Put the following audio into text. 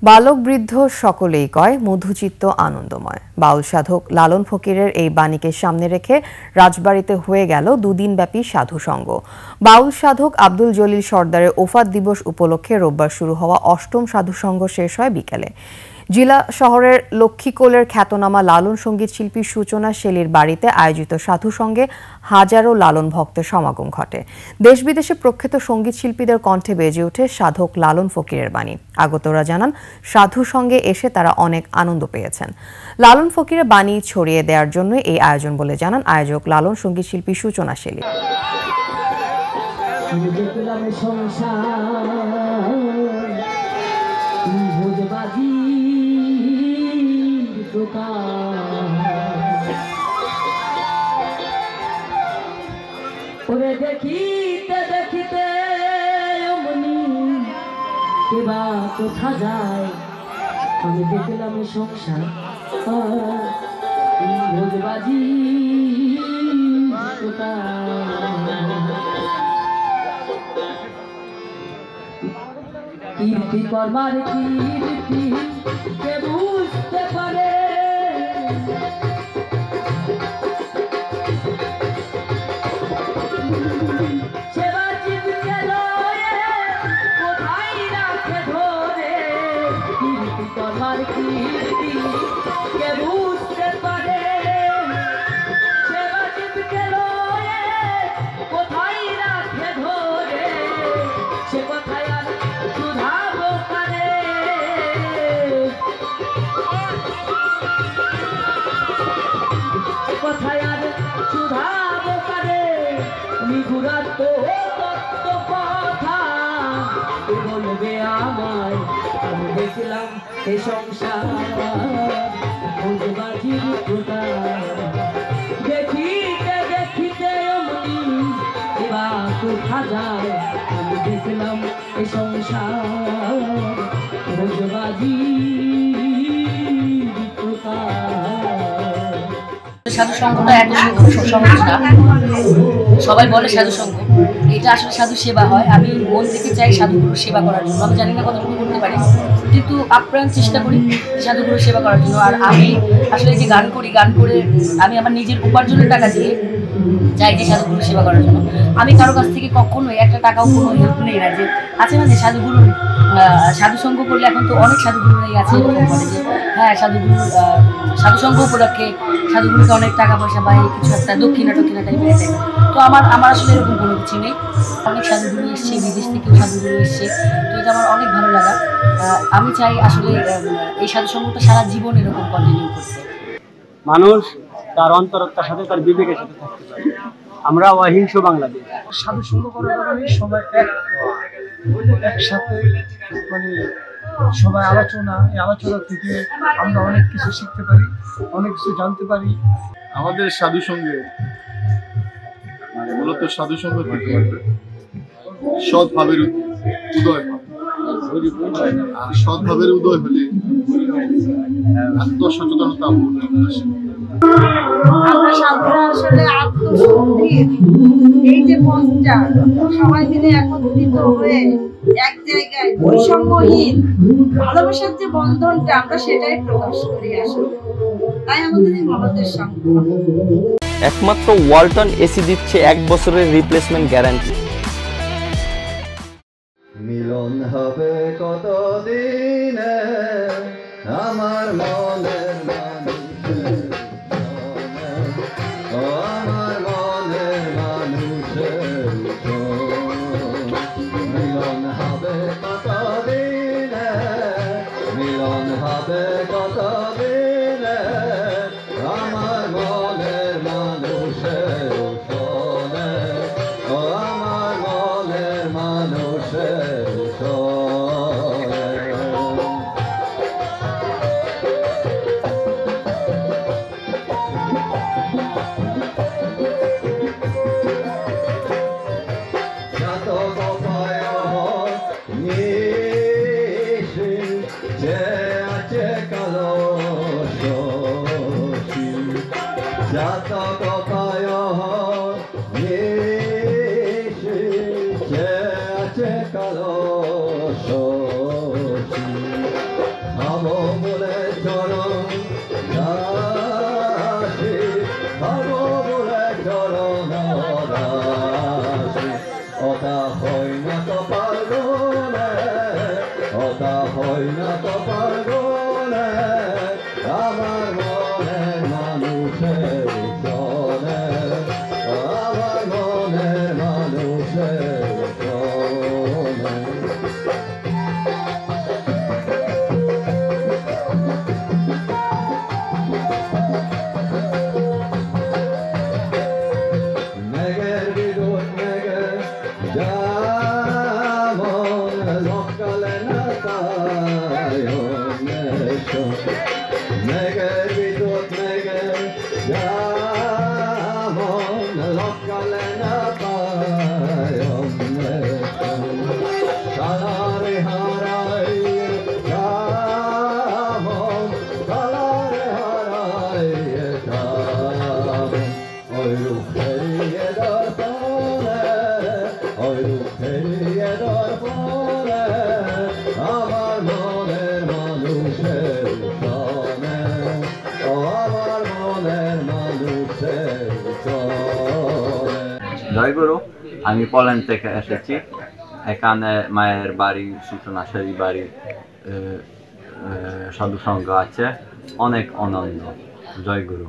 বালক বৃদ্ধ সকলেই কয় মধুচিত্ত আনন্দময়। বাউল সাধক লালন ফকিরের এই বাণীকে সামনে রেখে রাজবাড়িতে হয়ে গেল দুদিনব্যাপী সাধুসঙ্গ। বাউল সাধক আব্দুল জলিল সর্দারের ওফাত দিবস উপলক্ষে রোববার শুরু হওয়া অষ্টম সাধুসঙ্গ শেষ হয় বিকেলে। জেলা শহরের লক্ষ্মীকোলের খ্যাতনামা লালন সঙ্গীত শিল্পী সূচনা শেলীর বাড়িতে আয়োজিত সাধুসঙ্গে হাজারো লালন ভক্তের সমাগম ঘটে। দেশ বিদেশে প্রখ্যাত সঙ্গীত শিল্পীদের কণ্ঠে বেজে ওঠে সাধক লালন ফকিরের বাণী। আগতরা জানান সাধুসঙ্গে এসে তারা অনেক আনন্দ পেয়েছেন। লালন ফকিরের বাণী ছড়িয়ে দেওয়ার জন্য এই আয়োজন বলে জানান আয়োজক লালন সঙ্গীত শিল্পী সূচনা শেলী। দেখিতে দেখিতে অমনি কেবা কোথা যায়, আমি দেখলাম সংসার ভোজবাজি কীর্তি করবার কীর্তি কে বুঝতে পারে, তোমার কীর্তি কে বুঝতে পারে, সেবা জীবকে লয়ে কোথায় রাখে ধরে, সে কোথায় আর শুধাবো কারে, কোথায় আর শুধাবো কারে, নিগুড়ার তো তত্ত্ব কথা বলবে আমায়, আমি দেখলাম এই সংসার ভোজবাজির খোদা, দেখিতে দেখিতে অমনি এবা কোথা যায়, আমি দেখলাম এই সংসার ভোজবাজির খোদা। সাধু সংঘটা এত সহজ না, সবাই বলে সাধু সংঘ, এটা আসলে সাধু সেবা হয়। আমি মন থেকে চাই সাধুগুরুর সেবা করার জন্য। আমি জানি না কতটুকু করতে পারি, কিন্তু আপ্রাণ চেষ্টা করি সাধুগুরুর সেবা করার জন্য। আর আমি আসলে যে গান করি, গান করে আমি আমার নিজের উপার্জনের টাকা দিয়ে চাই যে সাধুগুরুর সেবা করার জন্য। আমি কারো কাছ থেকে কখনোই একটা টাকাও কোনো হেল্প নেই না, যে আছে না যে সাধুগুরুর সাধুসঙ্গ করলে এখন তো অনেক সাধুগুরুরাই আছে এরকম বলে যে হ্যাঁ সাধুগুরুর সাধুসঙ্গ উপলক্ষে সাধুগুরুকে অনেক টাকা পয়সা বা কিছু একটা দক্ষিণা টাইপের আছে। তো আমার আসলে এরকম কোনো কিছু নেই। অনেক সাধুগুরু এসছে, বিদেশ থেকেও সাধুগুরু এসছে, তো এটা আমার অনেক ভালো লাগা। আমি চাই আসলে এই সাধুসঙ্গটা সারা জীবন এরকম কন্টিনিউ করতে। মানুষ তার অন্তরত্মার সাথে তার বিবেকের সাথে থাকতে পারে। আমরা অহিংস বাংলাদেশ। সাধুসঙ্গ করার কারণে সবাই একসাথে মানে সবাই আলোচনা, এই আলোচনা থেকে আমরা অনেক কিছু শিখতে পারি, অনেক কিছু জানতে পারি। আমাদের সাধুসঙ্গে মূলত সাধুসঙ্গ থেকে সৎভাবের উদয় হয়, আর সৎভাবের উদয় হলে আত্মসচেতনতা আসে। আমরা সাধুরা আসলে আত্মশুদ্ধির এই যে পথটা সবাই মিলে একত্রিত হয়ে এক জায়গায় বৈষম্যহীন ভালোবাসার যে বন্ধনটা আমরা সেটাই প্রকাশ করি আসলে। তাই আমাদের এই মহতের সঙ্গ। একমাত্র ওয়ালটন এসি দিচ্ছে 1 বছরের রিপ্লেসমেন্ট গ্যারান্টি। মিলন হবে কতদিনে আমার মনের মানুষের, আমার মনের মানুষের, মিলন হবে কতদিনে, মিলন হবে কতদিনে আমার মনের মানুষের শোনে, আমার মনের মানুষের শোনে। যত গোপায় নিশি যে আছে কালো শশী, যত গোপায় নিশি যে আছে কালো শশী, হয় না তো পাগলে আমার মনের মানুষের চলে আমার মনের মানুষের চলে মেঘের বিরোধ মেঘে যেমন লকালে না তাই মেঘের বিরোধ মেঘে যেমন লকালে না তাই কালারে হারাই যেমন কালারে হারাই ওই রূপ ফেরিয়ে দর্পণে ওই রূপ ফেরিয়ে দর্পণে আমার মনের মানুষের সনে ও আমার মনের মানুষের সনে। জয়গুরু, আমি পোল্যান্ড থেকে এসেছি। এখানে মায়ের বাড়ি, সূচনাশালী বাড়ি, সাধুসঙ্গ আছে, অনেক আনন্দ। জয়গুরু।